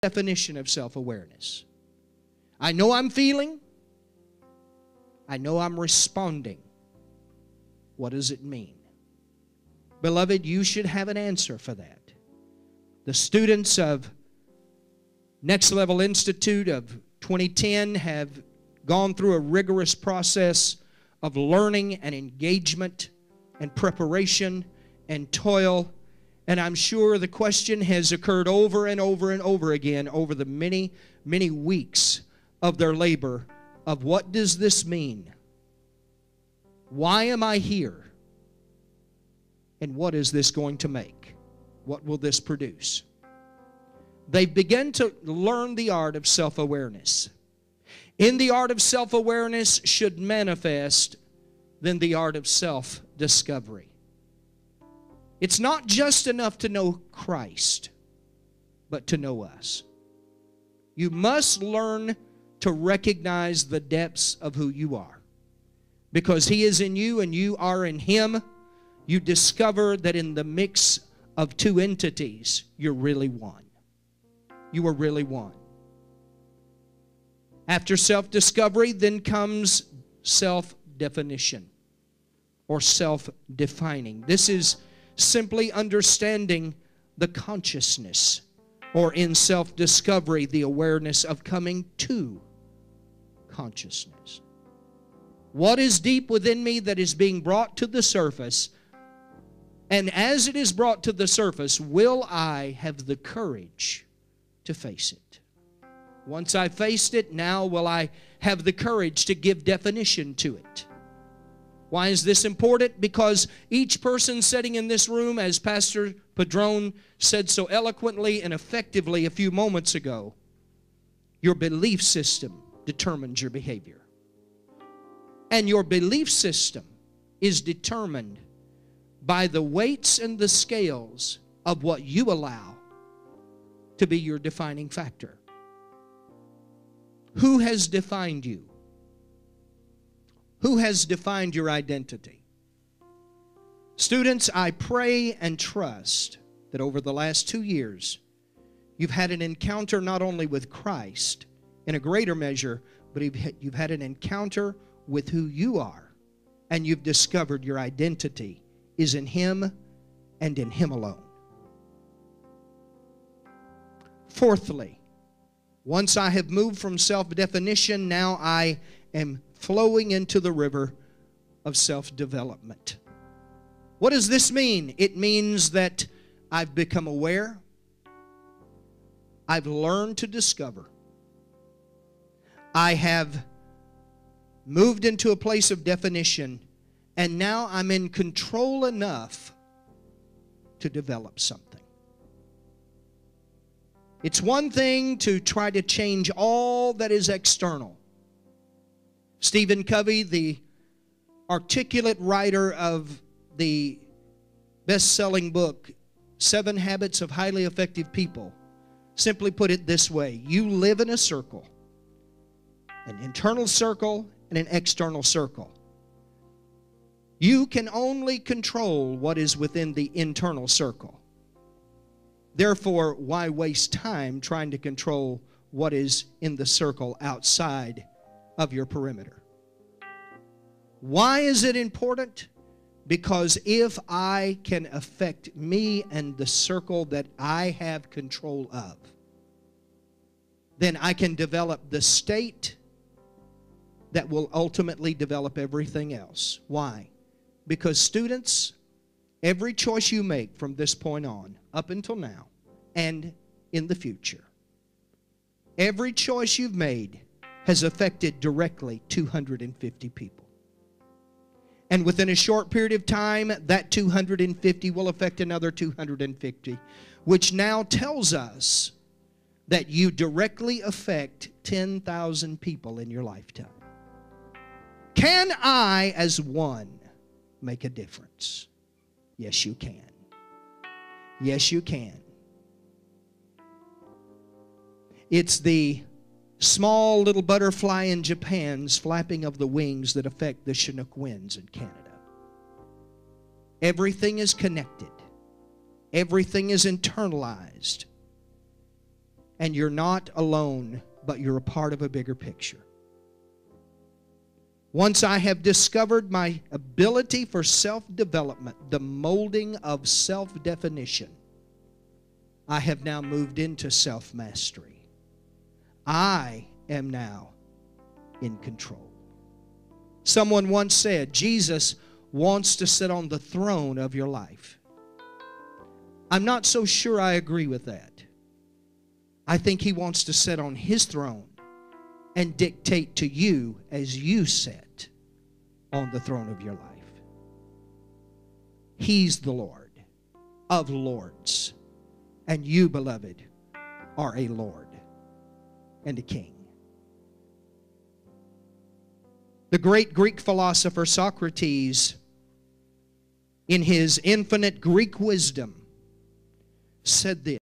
definition of self-awareness. I know I'm feeling. I know I'm responding. What does it mean? Beloved, you should have an answer for that. The students of Next Level Institute of 2010 have gone through a rigorous process of learning and engagement and preparation and toil. And I'm sure the question has occurred over and over and over again over the many, many weeks of their labor of what does this mean? Why am I here? And what is this going to make? What will this produce? They've begun to learn the art of self-awareness. In the art of self-awareness should manifest then the art of self-discovery. It's not just enough to know Christ, but to know us. You must learn to recognize the depths of who you are. Because He is in you and you are in Him, you discover that in the mix of two entities, you're really one. You are really one. After self-discovery, then comes self-definition or self-defining. This is simply understanding the consciousness, or in self-discovery, the awareness of coming to consciousness. What is deep within me that is being brought to the surface? And as it is brought to the surface, will I have the courage to face it? Once I've faced it, now will I have the courage to give definition to it? Why is this important? Because each person sitting in this room, as Pastor Padron said so eloquently and effectively a few moments ago, your belief system determines your behavior. And your belief system is determined by the weights and the scales of what you allow to be your defining factor. Who has defined you? Who has defined your identity? Students, I pray and trust that over the last 2 years, you've had an encounter not only with Christ in a greater measure, but you've had an encounter with who you are, and you've discovered your identity is in Him and in Him alone. Fourthly, once I have moved from self-definition, now I am flowing into the river of self-development. What does this mean? It means that I've become aware. I've learned to discover. I have moved into a place of definition, and now I'm in control enough to develop something. It's one thing to try to change all that is external. Stephen Covey, the articulate writer of the best-selling book, 7 Habits of Highly Effective People, simply put it this way: you live in a circle, an internal circle and an external circle. You can only control what is within the internal circle. Therefore, why waste time trying to control what is in the circle outside of your perimeter? Why is it important? Because if I can affect me and the circle that I have control of, then I can develop the state that will ultimately develop everything else. Why? Because students, every choice you make from this point on, up until now, and in the future, every choice you've made has affected directly 250 people. And within a short period of time, that 250 will affect another 250, which now tells us that you directly affect 10,000 people in your lifetime. Can I, as one, make a difference? Yes, you can. Yes, you can. It's the small little butterfly in Japan's flapping of the wings that affect the Chinook winds in Canada. Everything is connected. Everything is internalized. And you're not alone, but you're a part of a bigger picture. Once I have discovered my ability for self-development, the molding of self-definition, I have now moved into self-mastery. I am now in control. Someone once said, Jesus wants to sit on the throne of your life. I'm not so sure I agree with that. I think He wants to sit on His throne and dictate to you as you sit on the throne of your life. He's the Lord of lords. And you, beloved, are a Lord and a King. The great Greek philosopher Socrates, in his infinite Greek wisdom, said this.